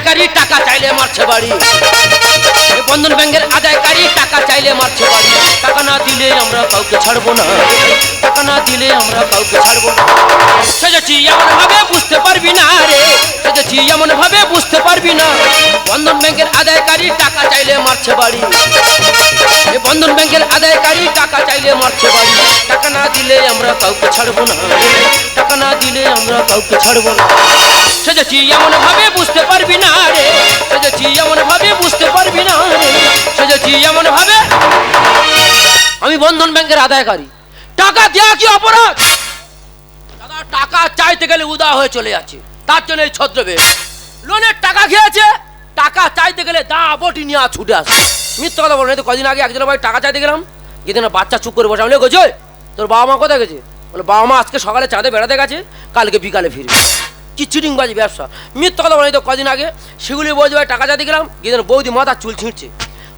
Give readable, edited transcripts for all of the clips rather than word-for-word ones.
আদায়কারী টাকা চাইলে মারছে বাড়ি। বন্ধন ব্যাংকের আদায়কারী টাকা চাইলে মারছে বাড়ি। টাকা না দিলে আমরা কাউকে ছাড়বো না, টাকা না দিলে আমরা কাউকে ছাড়বো না। সেজেছি এমন ভাবে বুঝতে পারবি না রে, সেজেছি এমন ভাবে বুঝতে পারবি না। বন্ধন ব্যাংকের আদায়কারী টাকা চাইলে মারছে বাড়ি। বন্ধন ব্যাংকের আদায়কারী টাকা চাইলে মারছে বাড়ি। টাকা না দিলে আমরা কাউকে ছাড়বো না, টাকা না দিলে আমরা কাউকে ছাড়বো না। সেজেছি এমন ভাবে বুঝতে পারবি না রে, সেজেছি এমন ভাবে বুঝতে পারবি না রে, সেজেছি এমন ভাবে। আমি বন্ধন ব্যাংকের আদায়কারী, টাকা দেওয়া কি অপরাধ? দাদা টাকা চাইতে গেলে উদা হয়ে চলে যাচ্ছে, তার জন্য এই ছদ্রবেশ। লোনের টাকা খেয়েছে, টাকা চাইতে গেলে দা বটি নিয়ে ছুটে আসে। মিথ্যা কথা বলো না। তো কদিন আগে একজনের ভাই টাকা চাইতে গেলাম, যেদিন বাচ্চা চুপ করে বসে আমি গোছ তোর বাবা মা কোথায় গেছে? বলে বাবা মা আজকে সকালে চাঁদে বেড়াতে গেছে, কালকে বিকালে ফিরবে। কি চিটিংবাজি ব্যবসা। মিথ্যা কথা বলো না। তো কদিন আগে সেগুলি বৌদি ভাই টাকা চাইতে গেলাম, যেদিন বৌদি মাথা চুল ছিঁড়ছে।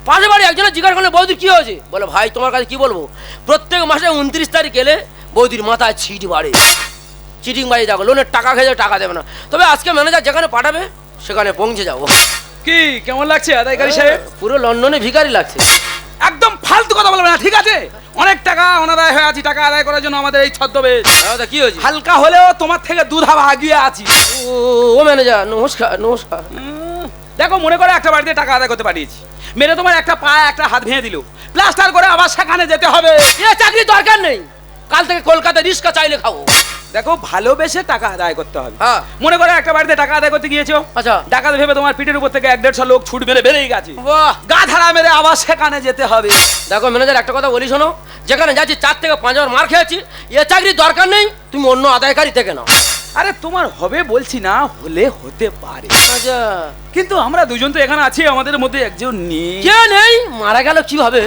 পাশে বাড়ি একজনের জিজ্ঞাসা করলে বৌদির কী হয়েছে? বলে ভাই তোমার কাছে কী বলবো, প্রত্যেক মাসে 29 তারিখ এলে বৌদির মাথায় ছিট বাড়ে। চিটিংবাজি দেখো, লোনের টাকা খেয়ে টাকা দেবে না। তবে আজকে ম্যানেজার যেখানে পাঠাবে সেখানে পৌঁছে যাবো। কি কেমন লাগছে আদায়কারী সাহেব? পুরো লন্ডনে ভিখারি লাগছে। একদম ফালতু কথা বলবে না, ঠিক আছে? অনেক টাকা অনাদায় হয়ে আছি, টাকা আদায় করার জন্য আমাদের এই ছদ্মবেশ। কি হয়েছে? হালকা হলেও তোমার থেকে দুধা ভাগিয়ে আছি। ও ম্যানেজার নমস্কার। নমস্কার। দেখো মনে করে একটা বাড়িতে টাকা আদায় করতে পাঠিয়েছি, মেরে তোমার একটা পা একটা হাত ভেঙে দিল, প্লাস্টার করে আবার সেখানে যেতে হবে। এ চাকরি দরকার নেই, কাল থেকে কলকাতায় রিক্সা চাইলে খাবো। দেখো ভালোবেসে টাকা আদায় করতে হবে। হ্যাঁ। মনে করে একটা বাড়িতে টাকা আদায় করতে গিয়েছো, আচ্ছা ডাকাত ভেবে তোমার পিঠের উপর থেকে 1-150 লোক ছুট মেরে বেরিয়ে গেছে, বাহ গা ধারা মেরে আবার সেখানে যেতে হবে। দেখো ম্যানেজার একটা কথা বলি শোনো, যেখানে যাচ্ছি 4 থেকে 5 বার মার খেয়েছি, এ চাকরি দরকার নেই, তুমি অন্য আদায়কারী থেকে নাও। আরে তোমার হবে বলছি না, হলে হতে পারে। আচ্ছা কিন্তু আমরা দুজন তো এখানে আছি, আমাদের মধ্যে একজন নেই। কে নেই? মারা গেল কিভাবে?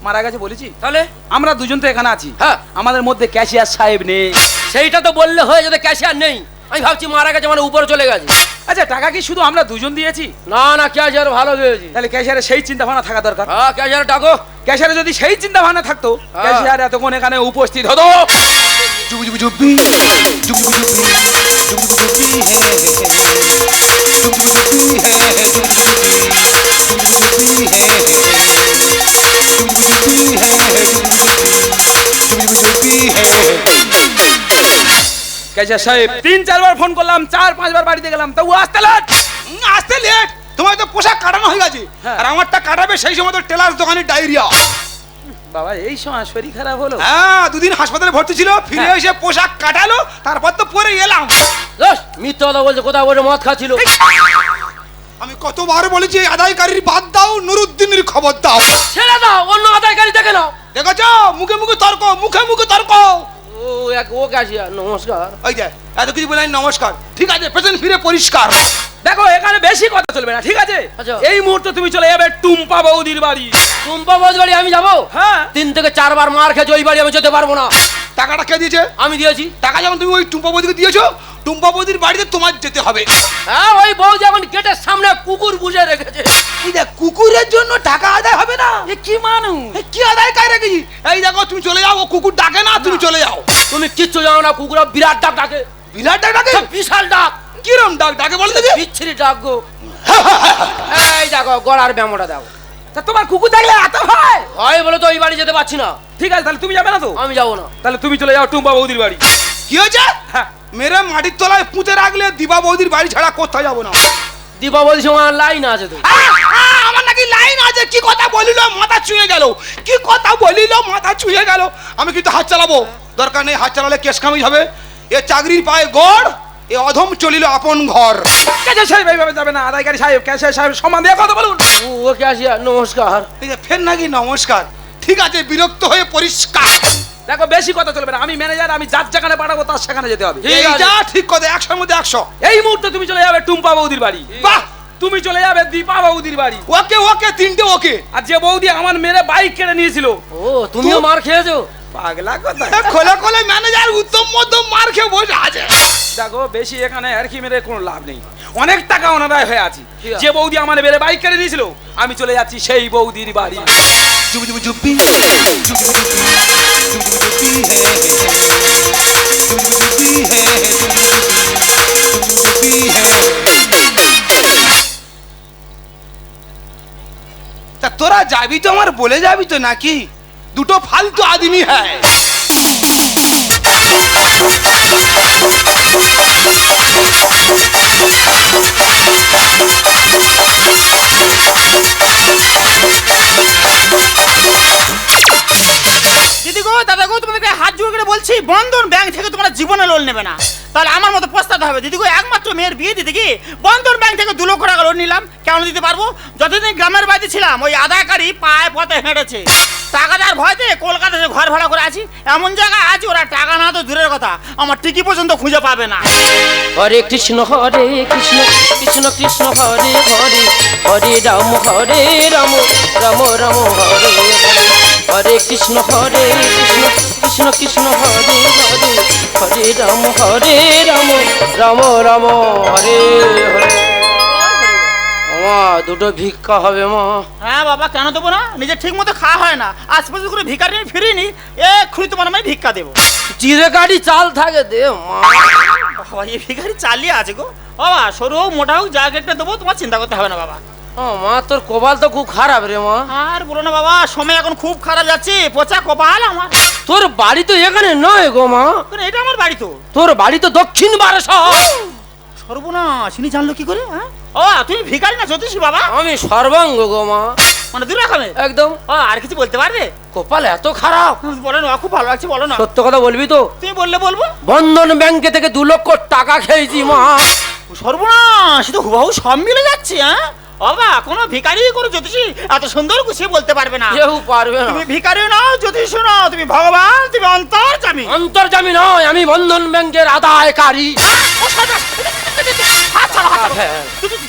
মারা গেছে বলেছি তাহলে আমরা দুজন তো এখানে আছি, হ্যাঁ আমাদের মধ্যে ক্যাশিয়ার সাহেব নেই। সেইটা তো বললে হয়ে যাবে, ক্যাশিয়ার নেই। আমি ভাবছি মারা গেছে মানে উপরে চলে গেছে। আচ্ছা টাকা কি শুধু আমরা দুজন দিয়েছি? না না, ক্যাশিয়ার ভালো হয়েছি। তাহলে ক্যাশিয়ারের সেই চিন্তা ভাবনা থাকা দরকার। হ্যাঁ ক্যাশিয়ার ডাকো। ক্যাশিয়ারে যদি সেই চিন্তা ভাবনা থাকতো, হ্যাঁ। ক্যাশিয়ার এতক্ষণ এখানে উপস্থিত হতো। চুপি চুপি চুপি চুপি চুপি চুপি চুপি চুপি হে হে চুপি চুপি হে হে চুপি চুপি হে হে চুপি চুপি হে হে চুপি চুপি হে হে। ক্যাশিয়ার সাহেব 3-4 বার ফোন করলাম, 4-5 বার বাড়িতে গেলাম, তবু আসতে লেট। আসতে লেট? তোমার তো পোশাক কাটানো হয়ে গেছে, হ্যাঁ। আর আমারটা কাটাবে সেই সময় তো টেলার দোকানে ডায়রিয়া। বাবা এই সময় শরীর খারাপ হলো? হ্যাঁ 2 দিন হাসপাতালে ভর্তি ছিল, ফিরে হ্যাঁ। এসে পোশাক কাটালো, তারপর তো পরে এলাম। মিথ্যা কথা বলছে, কোথাও বসে মদ খাচ্ছিল। আমি কতবার বলেছি আদায়কারীর বাদ দাও, নুরুদ্দিনের খবর দাও। ছেড়ে দাও, অন্য আদায়কারী দেখে নাও। দেখেছ মুখে মুখে তর্ক, মুখে মুখে তর্ক। ও ক্যাশিয়ার নমস্কার। ওই যে এত কিছু বলে নমস্কার, ঠিক আছে পেছন ফিরে পরিষ্কার। দেখো এখানে বেশি কথা চলবে না, ঠিক আছে? আচ্ছা। এই মুহূর্তে তুমি চলে যাবে টুম্পা বৌদির বাড়ি। টুম্পা বৌদি বাড়ি আমি যাবো? হ্যাঁ। 3 থেকে 4 বার মার খেয়েছি, ওই বাড়ি আমি যেতে পারবো না। টাকাটা কে দিয়েছে? আমি দিয়েছি। টাকা যখন তুমি ওই টুম্পা বৌদিকে দিয়েছো, টুম্পা বৌদির বাড়িতে তোমার যেতে হবে। হ্যাঁ ওই বৌদি এখন গেটের সামনে কুকুর বুঝে রেখেছে। এই দেখ কুকুরের জন্য টাকা আদায় হবে না? এ কি মানুষ? এ কি আদায় কায় রেখেছি? এই দেখো তুমি চলে যাও, ও কুকুর ডাকে না, তুমি চলে যাও। তুমি কিচ্ছু জানো না, কুকুর বিরাট ডাক ডাকে। বিরাট ডাক ডাকে? বিশাল ডাক। কিরম ডাক ডাকে বলে দেখি? বিচ্ছিরি ডাক গো। এই দেখো গলার ব্যামোটা দাও। তা তোমার কুকুর দেখলে এত ভয় হয় বলে তো ওই বাড়ি যেতে পারছি না। ঠিক আছে তাহলে তুমি যাবে না তো? আমি যাবো না। তাহলে তুমি চলে যাও টুম্পা বৌদির বাড়ি। কি হয়েছে? হ্যাঁ। মেরে মাটির তলায় পুঁতে রাখলে দিবা বৌদির বাড়ি ছাড়া কোথায় যাবো না। দীপাবলির সময় লাইন আছে তো। আমার নাকি লাইন আছে? কি কথা বলিল মাথা ছুঁয়ে গেল, কি কথা বলিল মাথা ছুঁয়ে গেল। আমি কিন্তু হাত চালাবো, দরকার নেই, হাত চালালে কেস কামিজ হবে। এ চাকরির পায়ে গড়, এ অধম চলিল আপন ঘর। ক্যাশিয়ার সাহেব এইভাবে যাবে না, আদায়কারী সাহেব ক্যাশিয়ার সাহেব সম্মান দিয়ে কথা বলুন। ও ক্যাশিয়ার নমস্কার। এই যে ফের নাকি নমস্কার, ঠিক আছে বিরক্ত হয়ে পরিষ্কার। দেখো বেশি কথা চলবে না, আমি ম্যানেজার, আমি যার যেখানে পাঠাবো তার সেখানে যেতে হবে। ঠিক আছে। এইটা ঠিক কথা, 100-র মধ্যে 100। এই মুহূর্তে তুমি চলে যাবে টুম্পা বৌদির বাড়ি। বাহ, তুমি চলে যাবে দীপা বৌদির বাড়ি। ওকে ওকে, 3টে ওকে। আর যে বৌদি আমার মেরে বাইক কেড়ে নিয়েছিল, ও তুমিও মার খেয়েছো? পাগলা কথা। খোলে খোলে ম্যানেজার উত্তম মধ্যম মার খেয়ে বসে আছে। দেখো বেশি এখানে আর কি মেরে কোনো লাভ নেই, অনেক টাকা অনাদায় হয়ে আছে। ঠিক আছে। যে বৌদি আমার মেরে বাইক কেড়ে নিয়েছিল, আমি চলে যাচ্ছি সেই বৌদির বাড়ি। চুপি চুপি চুপি চুপি চুপি চুপি হে হে চুপি চুপি হে হে চুপি চুপি হে। তা তোরা যাবি তো আমার বলে যাবি তো নাকি দুটো ফালতু আদমি হ্যায় দিদি গো দাদা গো তোমাদেরকে হাত জোড় করে বলছি বন্ধন ব্যাংক থেকে তোমরা জীবনে লোন নেবে না তাহলে আমার মতো পস্তাতে হবে দিদি গো একমাত্র মেয়ের বিয়ে দিতে কি বন্ধন ব্যাংক থেকে 2 লক্ষ টাকা লোন নিলাম কেন দিতে পারবো যতদিন গ্রামের বাড়িতে ছিলাম ওই আদায়কারী পায়ে পথে হেঁটেছে টাকা দেওয়ার ভয়তে কলকাতাতে ঘর ভাড়া করে আছি এমন জায়গায় আছি ওরা টাকা না তো দূরের কথা আমার টিকি পর্যন্ত খুঁজে পাবে না হরে কৃষ্ণ কৃষ্ণ কৃষ্ণ হরে হরে হরে রাম রাম রাম হরে হরে হরে কৃষ্ণ কৃষ্ণ কৃষ্ণ হরে হরে হরে রাম রাম রাম হরে হরে মা দুটো ভিক্ষা হবে মা হ্যাঁ বাবা কেন দেবো না নিজে ঠিক মতো খাওয়া হয় না আজ পর্যন্ত করে ভিকারি নিয়ে ফিরিনি এক্ষুনি তোমার আমি ভিক্ষা দেবো জিরে গাড়ি চাল থাকে দে মা বাবা এই ভিখারি চালিয়ে আছে গো বাবা সরু হোক মোটা হোক যা একটা দেবো তোমার চিন্তা করতে হবে না বাবা ও মা তোর কপাল তো খুব খারাপ রে মা আর বলো না বাবা সময় এখন খুব খারাপ যাচ্ছে পচা কপাল আমার তোর বাড়ি তো এখানে নয় গো মা কিন্তু এটা আমার বাড়ি তো তোর বাড়ি তো দক্ষিণ বারাসত সর্বনাশ ইনি জানলো কি করে হ্যাঁ ও তুমি ভিখারি না জ্যোতিষী বাবা আমি সর্বাঙ্গ গো মা মানে দূর রাখাবে একদম ও আর কিছু বলতে পারবে কপাল এত খারাপ বলো না খুব ভালো লাগছে বলো না সত্য কথা বলবি তো তুমি বললে বলবো বন্ধন ব্যাংকে থেকে 2 লক্ষ টাকা খেয়েছি মা সর্বনাশ সে তো হুবাহু সব মিলে যাচ্ছে হ্যাঁ বাবা কোনো ভিখারি কোনো জ্যোতিষী এত সুন্দর গুছিয়ে বলতে পারবে না কেউ পারবে না তুমি ভিখারি নাও জ্যোতিষী নাও তুমি ভগবান তুমি অন্তর্যামী অন্তর্যামী নয় আমি বন্ধন ব্যাংকের আদায়কারী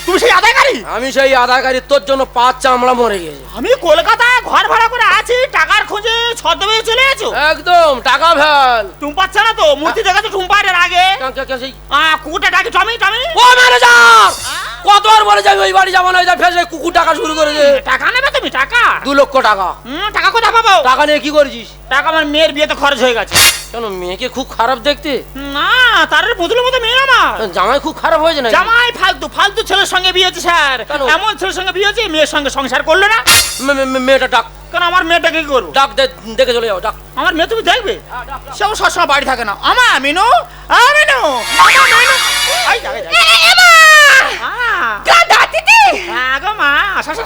তুমি সেই আদায়কারী আমি সেই আদায়কারী তোর জন্য 5 চামড়া মরে গেছে আমি কলকাতায় ঘর ভাড়া করে আছি টাকার খোঁজে ছদ্মবে চলে এসেছো একদম টাকা ভ্যাল টুম্পাচ্ছে না তো মূর্তি দেখাতো টুম্পারের আগে সেই কুকুরটা ডাকে টমি টমি ও ম্যানেজার কতবার বলে যাবি ওই বাড়ি যাবো না ওই ফেসে কুকুর টাকা শুরু করেছে টাকা নেবে তুমি টাকা 2 লক্ষ টাকা টাকা কোথায় পাবো টাকা নিয়ে কি করেছিস টাকা আমার মেয়ের বিয়েতে খরচ হয়ে গেছে কেন মেয়েকে খুব খারাপ দেখতে না তার বদলের মতো মেয়ে আমার জামাই খুব খারাপ হয়েছে না জামাই ফালতু ফালতু ছেলের সঙ্গে বিয়ে হয়েছে স্যার কেন? এমন ছেলের সঙ্গে বিয়ে হয়েছে মেয়ের সঙ্গে সংসার করলো না মেয়েটা ডাক কেন আমার মেয়েটাকে কি করবো ডাক দেখে চলে যাও ডাক আমার মেয়ে তুমি দেখবে সেও সবসময় বাড়ি থাকে না আমার মিনু মিনু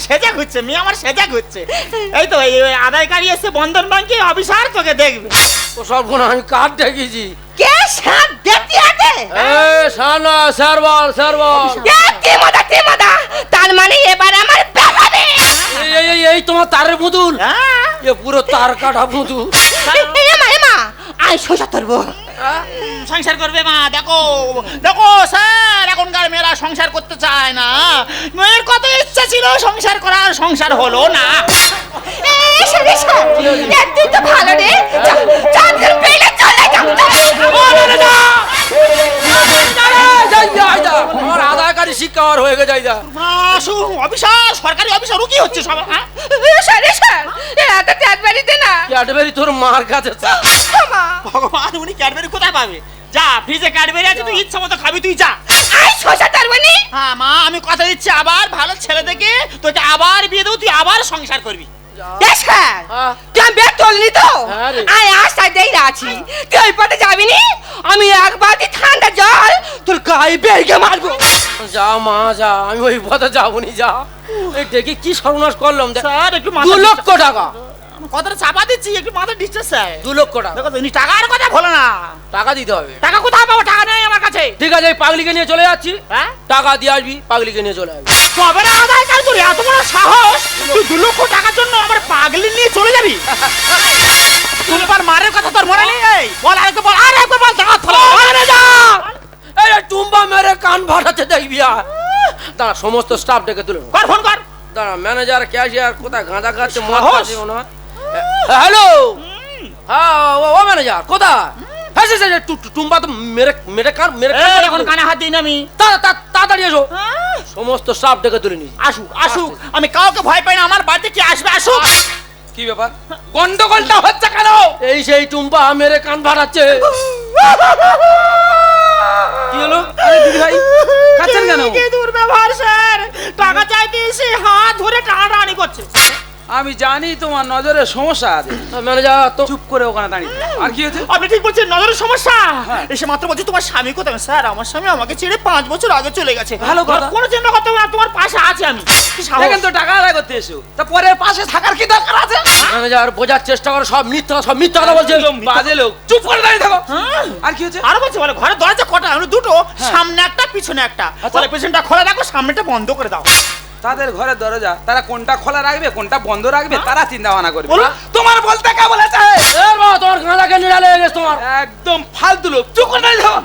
সেজা ঘুরছে মেয়ে আমার সেজা ঘুরছে এই তো এই আদায়কারী এসে বন্ধন ব্যাংকে অফিসার তোকে দেখবে ও সব গুণ আমি কার দেখেছি কে সাত দেখতে আছে সানা স্যার বল কে মদা তার মানে এবার আমার বেহাবে এই তোমার তারের পুতুল হ্যাঁ এ পুরো তার কাটা পুতুল এমা আই সোজা ধরবো সংসার করবে মা দেখো দেখো স্যার এখনকার মেয়েরা সংসার করতে চায় না মেয়ের কত ইচ্ছা ছিল সংসার করার সংসার হলো না একদিন তো ভালো রে চাঁদের পেলে চলে আমার আধারকারী শিক্ষা আমার হয়ে গেছে যাইদা অফিসার সরকারি অফিসার কি হচ্ছে সব হ্যাঁ এত চাঁদবাড়িতে না ক্যাডবেরি তোর মার কাছে ভগবান উনি ক্যাডবেরি কোথায় পাবে যা ফ্রিজে ক্যাডবেরি আছে তুই ইচ্ছা মতো খাবি তুই যা আই সোজা তার মানে হ্যাঁ মা আমি কথা দিচ্ছি আবার ভালো ছেলে দেখে তোকে আবার বিয়ে দেবো তুই আবার সংসার করবি তুই বের চললি তো হ্যাঁ রে। আয় আশায় দেই আছি তুই ওই পথে যাবি নি আমি এক বালতি ঠান্ডা জল তোর গায়ে বেরিয়ে মারবো যা মা যা আমি ওই পথে যাবনি যা এই দেখি কি সর্বনাশ করলাম দেখ স্যার একটু 2 লক্ষ টাকা কথাটা চাপা দিচ্ছি একটু মাথা ডিস্টার্ব স্যার 2 লক্ষ টাকা দেখো তুমি টাকার কথা বলো না টাকা দিতে হবে টাকা কোথায় পাবো টাকা নেই আমার কাছে ঠিক আছে এই পাগলিকে নিয়ে চলে যাচ্ছি হ্যাঁ টাকা দিয়ে আসবি পাগলিকে নিয়ে চলে আসবি তবে না আদায় কাজ করি এত বড় সাহস তুই 2 লক্ষ টাকার জন্য আমার পাগলি নিয়ে চলে যাবি তুই এবার মারের কথা তোর মনে নেই এই বল আরেকবার বল দাঁত ফেলা এই টুম্বা মেরে কান ফাটাতে দেখবি আর দাঁড়া সমস্ত স্টাফ ডেকে তুলে কর ফোন কর দাঁড়া ম্যানেজার ক্যাশিয়ার কোথায় গাঁজা খাচ্ছে মদ সাহস? খাচ্ছে মনে হয় হ্যালো হ্যাঁ ও ম্যানেজার কোথায় হ্যাঁ সে টুম্বা তো মেরে কান এখন কানে হাত দিই না আমি তাড়াতাড়ি এসো সমস্ত স্টাফ ডেকে তুলে নিস আসুক আমি কাউকে ভয় পাই না আমার বাড়িতে কি আসবে আসুক কি ব্যাপার গন্ডগোলটা হচ্ছে কেন এই সেই টুম্পা মেরে কান ফাটাচ্ছে কি হলো আরে দিদি ভাই কাচ্ছেন কেন কি দুর্ব্যবহার স্যার টাকা চাইতে এসে হাত ধরে টানাটানি করছে আমি জানি তোমার নজরে সমস্যা আছে। ম্যানেজার তো চুপ করে ওখানে দাঁড়িয়ে থাকো। আর কি হয়েছে? আপনি ঠিক বলছেন, নজরের সমস্যা। হ্যাঁ। এসে মাত্র বলছি তোমার স্বামী কোথায়? স্যার আমার স্বামী আমাকে ছেড়ে 5 বছর আগে চলে গেছে। ভালো কথা। কোনো চিন্তা করতে হবে না, তোমার পাশে আছে আমি। কি সাহস? দেখেন তো টাকা আদায় করতে এসো, তা পরের পাশে থাকার কি দরকার আছে? ম্যানেজার বোঝার চেষ্টা করো, সব মিথ্যা কথা বলছে। একদম বাজে লোক, চুপ করে দাঁড়িয়ে থাকো। হ্যাঁ। আর কি হচ্ছে? আরো বলছে বলে ঘরে দরজা কটা? আমি দুটো, সামনে একটা পিছনে একটা। বলে পেছনটা খোলা রাখো, সামনেটা বন্ধ করে দাও। তাদের ঘরের দরজা তারা কোনটা খোলা রাখবে কোনটা বন্ধ রাখবে তারা চিন্তা ভাবনা করবে। বলো। তোমার বলতে কে বলেছে? এ মা, তোমার গাঁদাকে নিড়ালে হয়ে গেছে তোমার। একদম ফালতু লোক, চুপ করে দাঁড়িয়ে থাকো।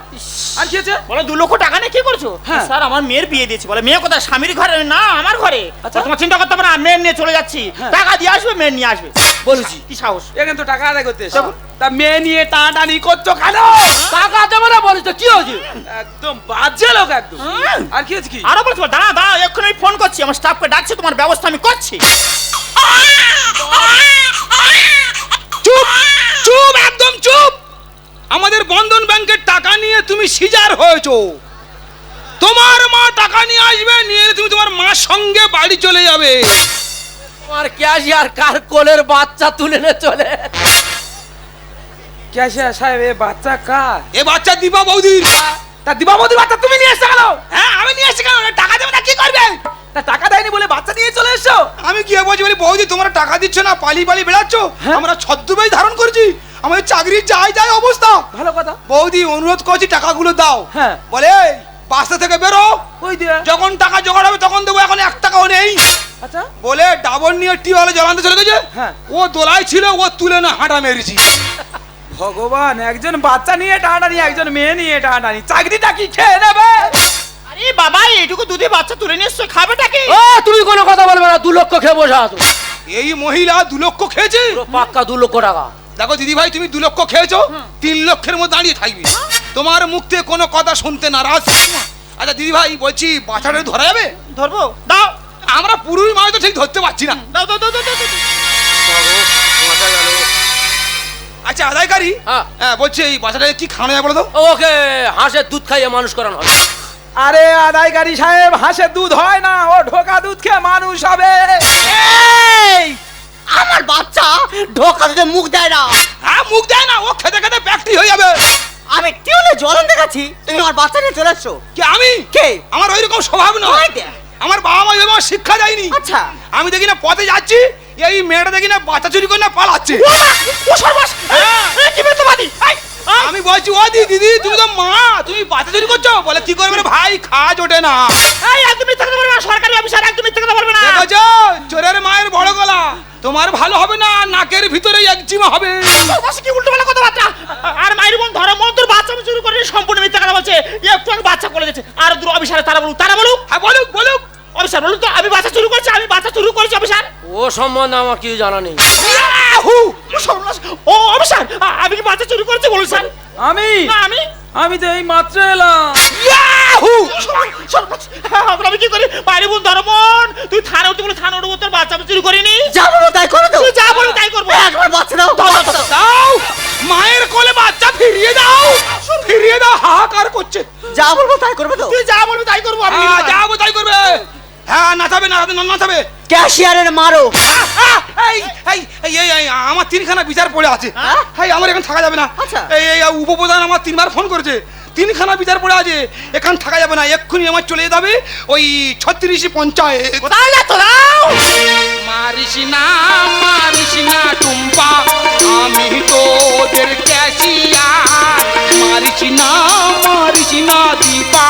আর কি হচ্ছে? বলে 2 লক্ষ টাকা নিয়ে কি করছো? হ্যাঁ। স্যার আমার মেয়ের বিয়ে দিয়েছি। বলে মেয়ে কোথায়? স্বামীর ঘরে না, আমার ঘরে। আচ্ছা। তোমার চিন্তা করতে হবে না, মেয়ে নিয়ে চলে যাচ্ছি। হ্যাঁ। টাকা দিয়ে আসবে, মেয়ে নিয়ে আসবে। বলেছি কি সাহস? এখানে তো টাকা আদায় করতে এসো, তা মেয়ে নিয়ে টানাটানি করছো কেন? টাকা দেবো না বলিস তো কি হয়েছে? একদম বাজে লোক একদম। আর কি হচ্ছে? কি আরো বলছো? দাঁড়া দাঁড়া, এক্ষুনি আমি ফোন করছি, আমার স্টাফকে ডাকছি, তোমার ব্যবস্থা আমি করছি। চুপ চুপ, একদম চুপ। আমাদের বন্ধন ব্যাংকের টাকা নিয়ে তুমি সিজার হয়েছো। তোমার মা টাকা নিয়ে আসবে, নিয়ে এলে তুমি তোমার মার সঙ্গে বাড়ি চলে যাবে। তোমার ক্যাশিয়ার কার কোলের বাচ্চা তুলে নে চলে। ক্যাশিয়ার সাহেব, এ বাচ্চা কার? এ বাচ্চা দিবা বৌদির। তা দিবা বৌদির বাচ্চা তুমি নিয়ে এসে কেন? হ্যাঁ আমি নিয়ে এসে কেন? টাকা দেবে না কি করবে? তা টাকা দেয়নি বলে বাচ্চা নিয়ে চলে এসো। আমি কি বলছি বলি বৌদি, তোমরা টাকা দিচ্ছ না, পালি পালি বেড়াচ্ছ। হ্যাঁ। আমরা ছদ্মবেশ ধারণ করছি, আমাদের চাকরির যাই যাই অবস্থা। ভালো কথা। বৌদি অনুরোধ করছি টাকাগুলো দাও। হ্যাঁ। বলে বাসা থেকে বেরো, ওই দিয়ে। যখন টাকা জোগাড় হবে তখন দেবো, এখন 1 টাকাও নেই। আচ্ছা। বলে ডাবর নিয়ে টিওয়ালে জল আনতে চলে গেছে। হ্যাঁ। ও দোলাই ছিল, ও তুলে না হাঁটা মেরেছি। ভগবান, একজন বাচ্চা নিয়ে টানাটানি, একজন মেয়ে নিয়ে টানাটানি, চাকরিটা কি খেয়ে নেবে? আরে বাবা, এইটুকু দুধে বাচ্চা তুলে নিয়ে এসছো, খাবেটা কি? ও তুমি কোনো কথা বলবে না, 2 লক্ষ খেয়ে বসে আছো। এই মহিলা 2 লক্ষ খেয়েছে। পুরো পাক্কা 2 লক্ষ টাকা। দেখো দিদি ভাই, তুমি 2 লক্ষ খেয়েছো, 3 লক্ষের মধ্যে দাঁড়িয়ে থাকবি। তোমার মুখ থেকে কোনো কথা শুনতে নারাজ। আচ্ছা দিদি ভাই বলছি, বাচ্চাটা ধরা যাবে? ধরবো? দাও আমরা পুরুষ মানুষ তো ঠিক ধরতে পারছি না। দাও দাও দাও দাও, দাও, দাও। আচ্ছা আদায়কারী, হ্যাঁ। হ্যাঁ বলছি এই বাচ্চাটাকে কি খাওয়ানো যায় বলো তো? ওকে হাঁসের দুধ খাইয়ে মানুষ করানো হবে। আরে আদায়কারী সাহেব, হাঁসের দুধ হয় না, ও ঢোকা দুধ খেয়ে মানুষ হবে। এই আমার বাচ্চা ঢোকা দিতে মুখ দেয় না। হ্যাঁ মুখ দেয় না, ও খেতে খেতে ব্যাকটেরি হয়ে যাবে। আমি টিউলে জল আনতে গেছি, তুমি আমার বাচ্চা নিয়ে চলে এসছো। কি আমি? কে? আমার ওই রকম স্বভাব ওই নয়। দেখ। আমার বাবা মা আমার শিক্ষা দেয়নি। আচ্ছা। আমি দেখি না পথে যাচ্ছি, এই মেয়েটা দেখি না বাচ্চা চুরি করে না পালাচ্ছে। ও সর্বনাশ! কি বেতবাদি! আমি বলছি ও দিদি, তুমি তো মা, তুমি বাচ্চা চুরি করছো। বলে কি করবে রে ভাই, খাজ ওঠে না। এই একদম মিথ্যা কথা বলবে না, সরকারি অফিসার একদম মিথ্যা কথা বলবে না। দেখো চোরের মায়ের বড় গলা, তোমার ভালো হবে না, নাকের ভিতরে একজিমা হবে। সর্বনাশ, কি উল্টোপাল্টা কথাবার্তা! আর মায়ের বোন ধরো মন্ত্র বাচ্চা আমি চুরি করে সম্পূর্ণ মিথ্যা কথা বলছে। একটু আগে বাচ্চা করে দিয়েছে। আর দূর অফিসারে তারা বলুক, তারা বলুক। হ্যাঁ বলুক বলুক। অফিসার বলুন তো, আমি বাচ্চা চুরি করছি, আমি বাচ্চা চুরি করেছি অফিসার। ও সম্বন্ধে আমার কিছু জানা নেই। ইয়াহু! ও সর্বনাশ! ও অফিসার, আমি কি বাচ্চা চুরি করেছি বলুন স্যার? আমি না আমি আমি তো এই মাত্র এলাম। ইয়াহু! সর্বনাশ! এখন আমি কি করি? মায়ের বোন ধরো বোন, তুই থানা উঠতে বলে থানা উঠবো, তোর বাচ্চা আমি চুরি করিনি। যা বলো তাই করে দাও। তুই যা বলি তাই করবো। একবার বাচ্চা দাও। দাও, মায়ের কোলে বাচ্চা ফিরিয়ে দাও, ফিরিয়ে দাও। হাহাকার করছে। যা বলবো তাই করবে তো। তুই যা বলবি তাই করবো আমি। হ্যাঁ যাবো তাই করবে। হ্যাঁ নাচাবে নাচাবে। ক্যাশিয়ারের মারো। এই এই এই এই এই, আমার 3খানা বিচার পড়ে আছে। হ্যাঁ? এই আমার এখানে থাকা যাবে না। আচ্ছা। এই এই উপপ্রধান আমার 3বার ফোন করেছে, 3খানা বিচার পড়ে আছে, এখানে থাকা যাবে না, এক্ষুনি আমার চলে যেতে হবে ওই 36 পঞ্চায়েত। কোথায় যাচ্ছ? দাও। মারিস না টুম্পা, আমি তোদের ক্যাশিয়ার। মারিস না দীপা,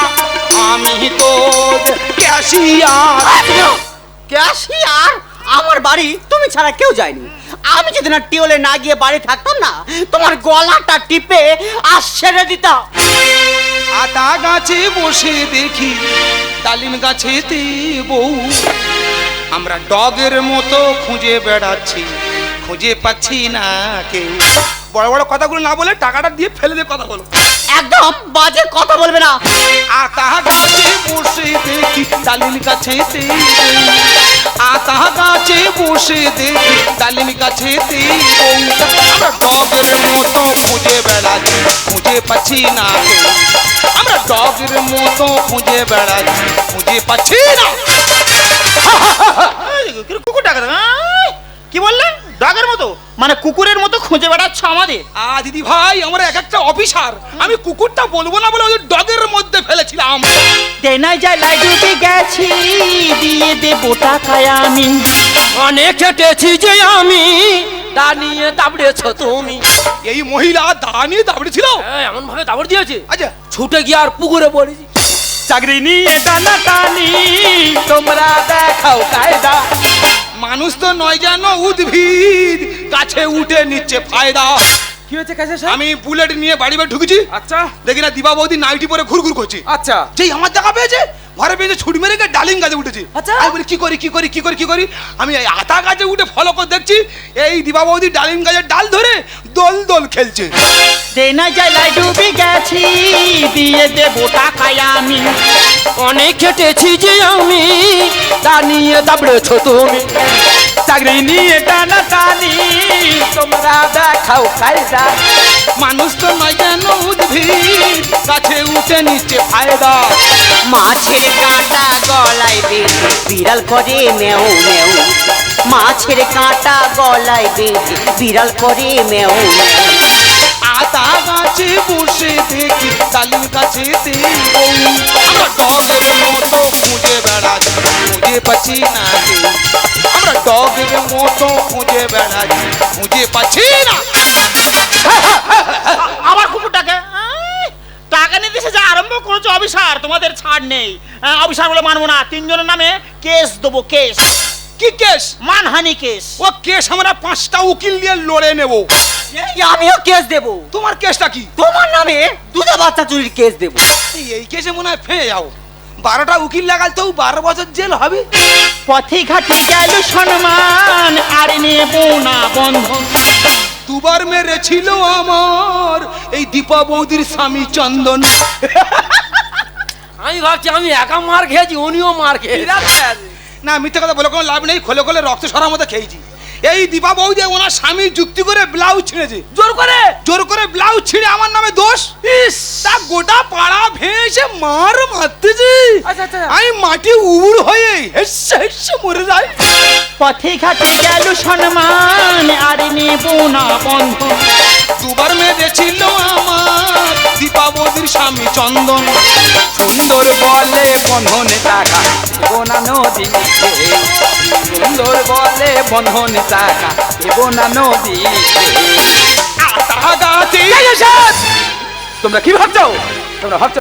আমি তোদের ক্যাশিয়ার। ক্যাশিয়ার? আমার বাড়ি তুমি ছাড়া কেউ যায়নি। আমি যদি না টিওলে না গিয়ে বাড়ি থাকতাম না, তোমার গলাটা টিপে আর ছেড়ে দিতাম। আতা গাছে বসে দেখি ডালিম গাছেতে বউ, আমরা ডগের মতো খুঁজে বেড়াচ্ছি, খুঁজে পাচ্ছি না কেউ। বড় বড় কথাগুলো না বলে টাকাটা দিয়ে ফেলে দিয়ে কথা বলো। একদম বাজে কথা বলবে না। আতা গাছে বসে দেখি ডালিম গাছেতে, আতা গাছে বসে দেখি ডালিম গাছেতে বউ, আমরা ডগের মতো খুঁজে বেড়াচ্ছি, খুঁজে পাচ্ছি না কেউ। আমরা ডগের মতো খুঁজে বেড়াচ্ছি, খুঁজে পাচ্ছি না। কুকুর টাকা মানে কুকুরের মতো খুঁজে বেড়াচ্ছ আমাদের। দিদি ভাই আমরা এক একটা অফিসার, আমি কুকুরটা বলবো না বলে ওই ডগের মধ্যে ফেলেছিলাম। দেনাই যায় লাই ডুবে গেছি, দিয়ে দেবো টাকায় আমি। অনেক খেটেছি যে আমি, তা নিয়ে দাবড়েছ তুমি। এই মহিলা দাঁড়িয়ে দাবড়েছিল, এমন ভাবে দাবড় দিয়েছে, আচ্ছা ছুটে গিয়ে আর পুকুরে পড়েছি। চাকরি নিয়ে টানা টানি, তোমরা দেখাও কায়দা। মানুষ তো নয় যেন উদ্ভিদ, গাছে উঠে নিচ্ছে ফায়দা। কি হয়েছে কাছে আমি বুলেট নিয়ে বাড়ি বাড়ি ঢুকেছি, আচ্ছা দেখি না দিবা বৌদি নাইটি পরে ঘুরঘুর করছে। আচ্ছা যেই আমার দেখা পেয়েছে ঘরে পেয়েছে, ছুট মেরে গিয়ে ডালিম গাছে উঠেছে। আচ্ছা। আমি বলি কি করি কি করি কি করি কি করি, আমি এই আতা গাছে উঠে ফলো করে দেখছি এই দিবা বৌদি ডালিম গাছের ডাল ধরে দোল দোল খেলছে। দেনাই যায় লাই ডুবে গেছি, দিয়ে দেবো টাকায় আমি। অনেক খেটেছি যে আমি, তা নিয়ে দাবড়েছ তুমি। চাকরি নিয়ে টানা টানি, তোমরা দেখাও কায়দা। মানুষ তো নয় যেন উদ্ভিদ, গাছে উঠে নিচ্ছে ফায়দা। মাছের কাঁটা গলায় বেঁধে বিড়াল করে মেও মেও। মাছের কাঁটা গলায় বেঁধে বিড়াল করে মেও মেও। আতা গাছে বসে দেখি ডালিম গাছে আমরা ডগের মতো খুঁজে বেড়াচ্ছি, খুঁজে পাচ্ছি না রে। আমরা ডগের মতো খুঁজে বেড়াচ্ছি, খুঁজে পাচ্ছি না। আমার কুকুরটাকে টাকা নিতে এসে যা আরম্ভ করেছো অফিসার, তোমাদের ছাড় নেই। অফিসার বলে মানবো না, তিনজনের নামে কেস দেবো। কেস কি কেস? মানহানি কেস। ও কেস আমরা 5টা উকিল দিয়ে লড়ে নেব। আমিও কেস দেব। তোমার কেসটা কি? তোমার নামে দুধা বাচ্চা চুরির কেস দেব। এই কেসে মনে হয় ফেয়ে যাও। 12টা উকিল লাগাল তো 12 বছর জেল হবে। পথে ঘাটে গেল সম্মান, আর নেব না বন্ধন। দুবার মেরেছিল আমার এই দীপা বৌদির স্বামী চন্দন। আমি ভাবছি আমি একা মার খেয়েছি, উনিও মার খেয়েছি। না মিথ্যে কথা বলে কোনো লাভ নেই, খোলে খোলে রক্ত সরার মতো খেয়েছি। এই দীপা বৌদি ওনার স্বামী যুক্তি করে ব্লাউজ ছিঁড়েছে, জোর করে ব্লাউজ ছিঁড়ে আমার নামে দোষ। তা গোটা পাড়া ভেসে মার মারতেছে। আমি মাটি উবুড় হয়ে হেসে হেসে মরে যাই। পথে ঘাটে গেল সম্মান, আর নেব না বন্ধন। দুবার মেরেছিল আমার দীপা বৌদির স্বামী চন্দন। সুন্দর বলে বন্ধনে টাকা দেবো না নদীতে, সুন্দর বলে বন্ধনে টাকা দেবো না নদীতে। আতা গাছে তোমরা কি ভাবছো? তোমরা ভাবছো